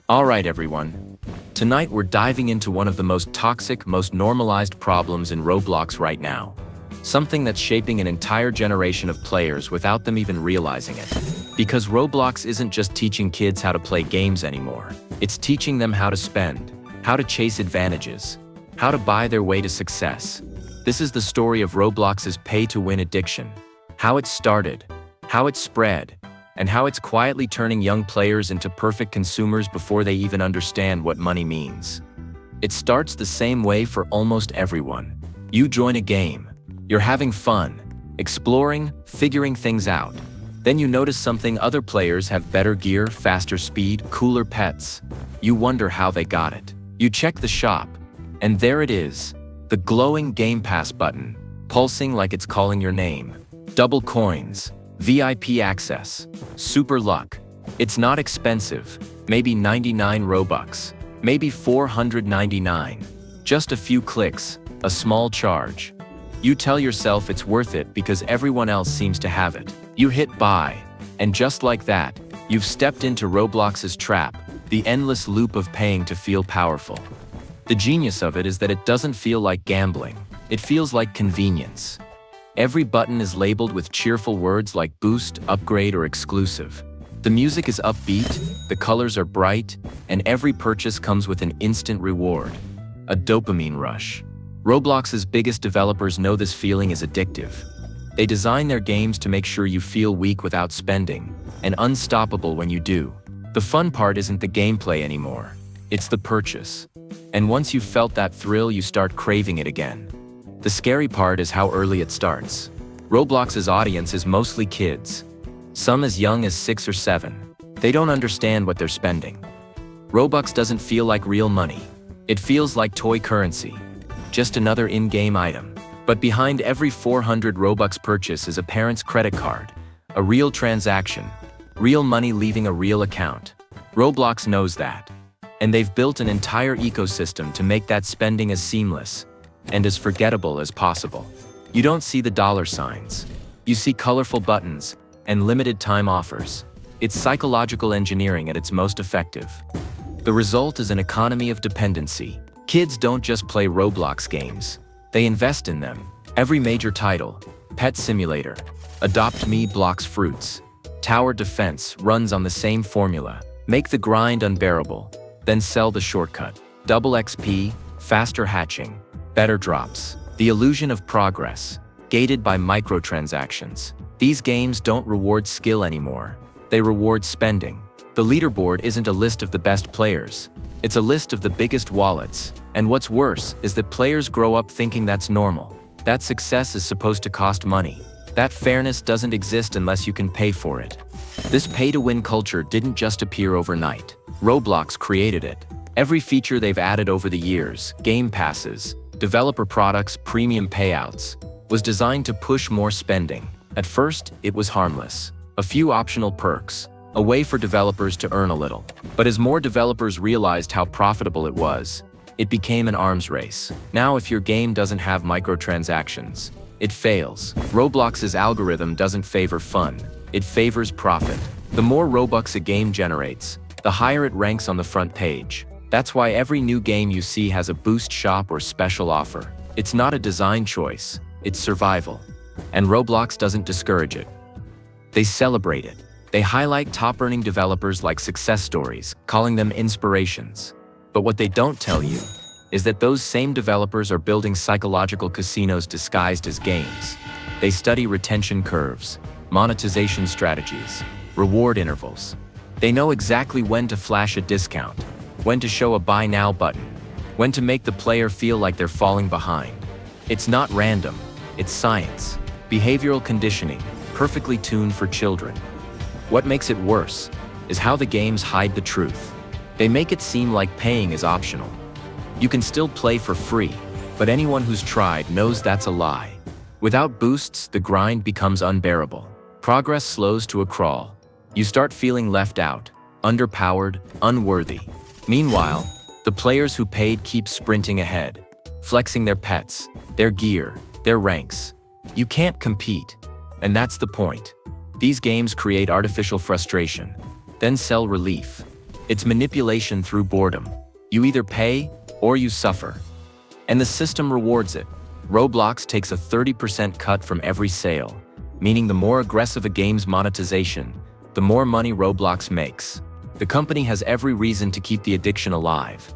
Alright everyone, tonight we're diving into one of the most toxic, most normalized problems in Roblox right now. Something that's shaping an entire generation of players without them even realizing it. Because Roblox isn't just teaching kids how to play games anymore. It's teaching them how to spend, how to chase advantages, how to buy their way to success. This is the story of Roblox's pay-to-win addiction. How it started, how it spread, and how it's quietly turning young players into perfect consumers before they even understand what money means. It starts the same way for almost everyone. You join a game. You're having fun, exploring, figuring things out. Then you notice something: other players have better gear, faster speed, cooler pets. You wonder how they got it. You check the shop, and there it is, the glowing Game Pass button, pulsing like it's calling your name. Double coins, VIP access, super luck. It's not expensive, maybe 99 Robux, maybe 499. Just a few clicks, a small charge. You tell yourself it's worth it because everyone else seems to have it. You hit buy, and just like that, you've stepped into Roblox's trap, the endless loop of paying to feel powerful. The genius of it is that it doesn't feel like gambling. It feels like convenience. Every button is labeled with cheerful words like boost, upgrade, or exclusive. The music is upbeat, the colors are bright, and every purchase comes with an instant reward. A dopamine rush. Roblox's biggest developers know this feeling is addictive. They design their games to make sure you feel weak without spending, and unstoppable when you do. The fun part isn't the gameplay anymore. It's the purchase. And once you've felt that thrill, you start craving it again. The scary part is how early it starts. Roblox's audience is mostly kids, some as young as 6 or 7. They don't understand what they're spending. Robux doesn't feel like real money. It feels like toy currency, just another in-game item. But behind every 400 Robux purchase is a parent's credit card, a real transaction, real money leaving a real account. Roblox knows that, and they've built an entire ecosystem to make that spending as seamless and as forgettable as possible. You don't see the dollar signs. You see colorful buttons and limited time offers. It's psychological engineering at its most effective. The result is an economy of dependency. Kids don't just play Roblox games. They invest in them. Every major title, Pet Simulator, Adopt Me, Blocks Fruits, Tower Defense runs on the same formula. Make the grind unbearable, then sell the shortcut. Double XP, faster hatching, better drops. The illusion of progress, gated by microtransactions. These games don't reward skill anymore. They reward spending. The leaderboard isn't a list of the best players. It's a list of the biggest wallets. And what's worse is that players grow up thinking that's normal. That success is supposed to cost money. That fairness doesn't exist unless you can pay for it. This pay-to-win culture didn't just appear overnight. Roblox created it. Every feature they've added over the years, game passes, developer products, premium payouts, was designed to push more spending. At first, it was harmless. A few optional perks, a way for developers to earn a little. But as more developers realized how profitable it was, it became an arms race. Now if your game doesn't have microtransactions, it fails. Roblox's algorithm doesn't favor fun, it favors profit. The more Robux a game generates, the higher it ranks on the front page. That's why every new game you see has a boost shop or special offer. It's not a design choice, it's survival. And Roblox doesn't discourage it. They celebrate it. They highlight top-earning developers like success stories, calling them inspirations. But what they don't tell you is that those same developers are building psychological casinos disguised as games. They study retention curves, monetization strategies, reward intervals. They know exactly when to flash a discount, when to show a buy now button, when to make the player feel like they're falling behind. It's not random, it's science. Behavioral conditioning, perfectly tuned for children. What makes it worse is how the games hide the truth. They make it seem like paying is optional. You can still play for free, but anyone who's tried knows that's a lie. Without boosts, the grind becomes unbearable. Progress slows to a crawl. You start feeling left out, underpowered, unworthy. Meanwhile, the players who paid keep sprinting ahead, flexing their pets, their gear, their ranks. You can't compete, and that's the point. These games create artificial frustration, then sell relief. It's manipulation through boredom. You either pay or you suffer. And the system rewards it. Roblox takes a 30% cut from every sale, meaning the more aggressive a game's monetization, the more money Roblox makes. The company has every reason to keep the addiction alive.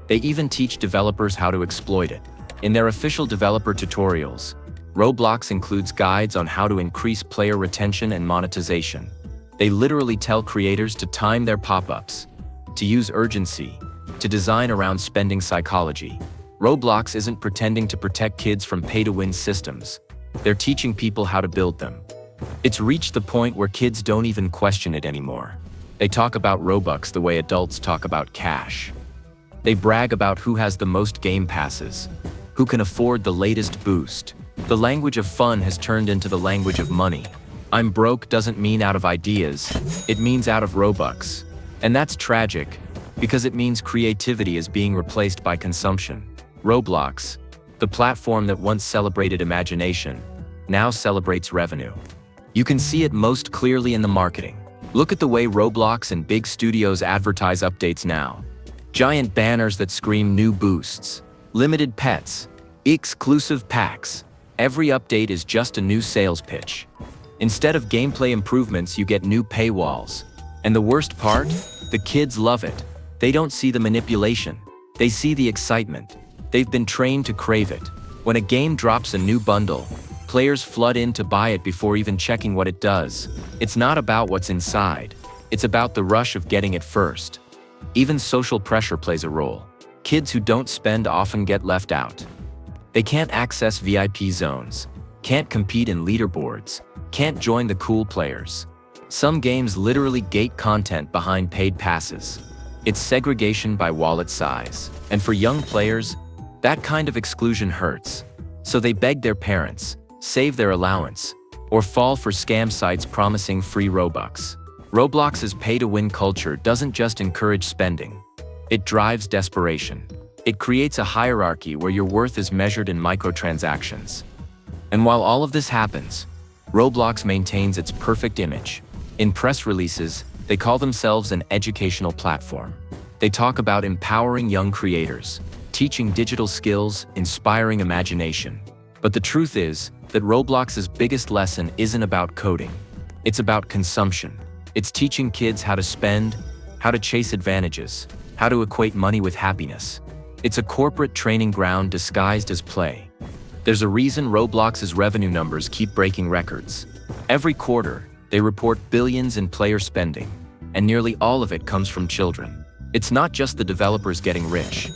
They even teach developers how to exploit it. In their official developer tutorials, Roblox includes guides on how to increase player retention and monetization. They literally tell creators to time their pop-ups, to use urgency, to design around spending psychology. Roblox isn't pretending to protect kids from pay-to-win systems. They're teaching people how to build them. It's reached the point where kids don't even question it anymore. They talk about Robux the way adults talk about cash. They brag about who has the most game passes, who can afford the latest boost. The language of fun has turned into the language of money. I'm broke doesn't mean out of ideas, it means out of Robux. And that's tragic, because it means creativity is being replaced by consumption. Roblox, the platform that once celebrated imagination, now celebrates revenue. You can see it most clearly in the marketing. Look at the way Roblox and big studios advertise updates now. Giant banners that scream new boosts, limited pets, exclusive packs. Every update is just a new sales pitch. Instead of gameplay improvements, you get new paywalls. And the worst part? The kids love it. They don't see the manipulation. They see the excitement. They've been trained to crave it. When a game drops a new bundle, players flood in to buy it before even checking what it does. It's not about what's inside. It's about the rush of getting it first. Even social pressure plays a role. Kids who don't spend often get left out. They can't access VIP zones, can't compete in leaderboards, can't join the cool players. Some games literally gate content behind paid passes. It's segregation by wallet size. And for young players, that kind of exclusion hurts. So they beg their parents, save their allowance, or fall for scam sites promising free Robux. Roblox's pay-to-win culture doesn't just encourage spending. It drives desperation. It creates a hierarchy where your worth is measured in microtransactions. And while all of this happens, Roblox maintains its perfect image. In press releases, they call themselves an educational platform. They talk about empowering young creators, teaching digital skills, inspiring imagination. But the truth is that Roblox's biggest lesson isn't about coding. It's about consumption. It's teaching kids how to spend, how to chase advantages, how to equate money with happiness. It's a corporate training ground disguised as play. There's a reason Roblox's revenue numbers keep breaking records. Every quarter, they report billions in player spending, and nearly all of it comes from children. It's not just the developers getting rich.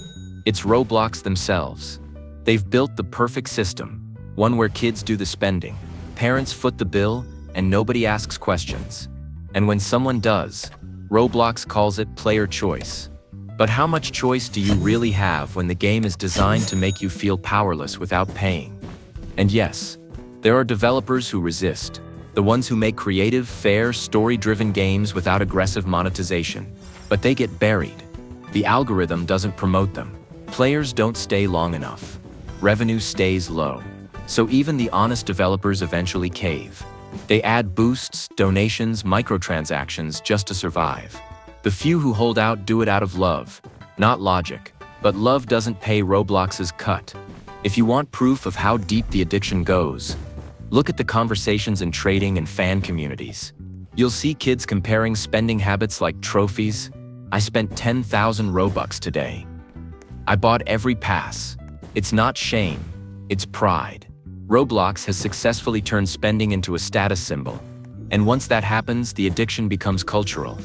It's Roblox themselves. They've built the perfect system, one where kids do the spending, parents foot the bill, and nobody asks questions. And when someone does, Roblox calls it player choice. But how much choice do you really have when the game is designed to make you feel powerless without paying? And yes, there are developers who resist. The ones who make creative, fair, story-driven games without aggressive monetization. But they get buried. The algorithm doesn't promote them. Players don't stay long enough. Revenue stays low. So even the honest developers eventually cave. They add boosts, donations, microtransactions just to survive. The few who hold out do it out of love, not logic. But love doesn't pay Roblox's cut. If you want proof of how deep the addiction goes, look at the conversations in trading and fan communities. You'll see kids comparing spending habits like trophies. I spent 10,000 Robux today. I bought every pass. It's not shame, it's pride. Roblox has successfully turned spending into a status symbol. And once that happens, the addiction becomes cultural.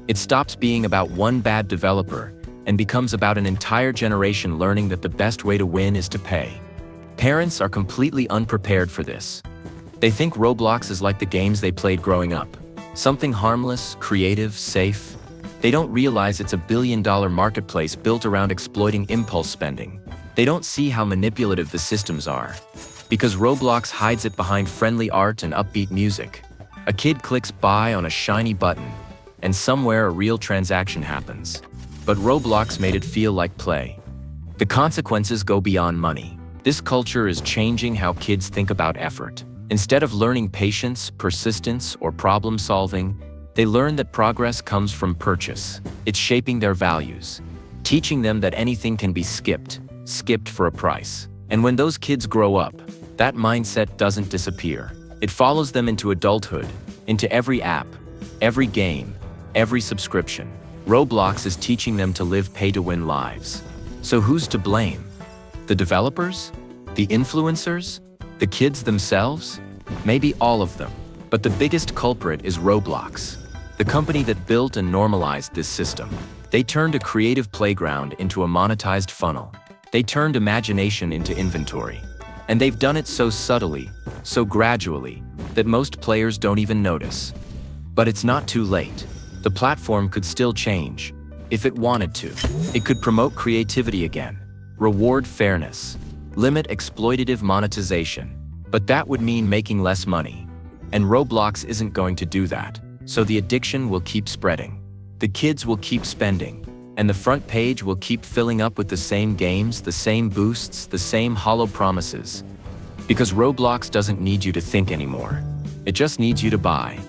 It stops being about one bad developer and becomes about an entire generation learning that the best way to win is to pay. Parents are completely unprepared for this. They think Roblox is like the games they played growing up. Something harmless, creative, safe. They don't realize it's a billion-dollar marketplace built around exploiting impulse spending. They don't see how manipulative the systems are. Because Roblox hides it behind friendly art and upbeat music. A kid clicks buy on a shiny button, and somewhere a real transaction happens. But Roblox made it feel like play. The consequences go beyond money. This culture is changing how kids think about effort. Instead of learning patience, persistence, or problem solving, They learn that progress comes from purchase. It's shaping their values, teaching them that anything can be skipped for a price. And when those kids grow up, that mindset doesn't disappear. It follows them into adulthood, into every app, every game, every subscription. Roblox is teaching them to live pay-to-win lives. So who's to blame? The developers? The influencers? The kids themselves? Maybe all of them. But the biggest culprit is Roblox, the company that built and normalized this system. They turned a creative playground into a monetized funnel. They turned imagination into inventory. And they've done it so subtly, so gradually, that most players don't even notice. But it's not too late. The platform could still change, if it wanted to. It could promote creativity again, reward fairness, limit exploitative monetization. But that would mean making less money. And Roblox isn't going to do that. So the addiction will keep spreading. The kids will keep spending. And the front page will keep filling up with the same games, the same boosts, the same hollow promises. Because Roblox doesn't need you to think anymore. It just needs you to buy.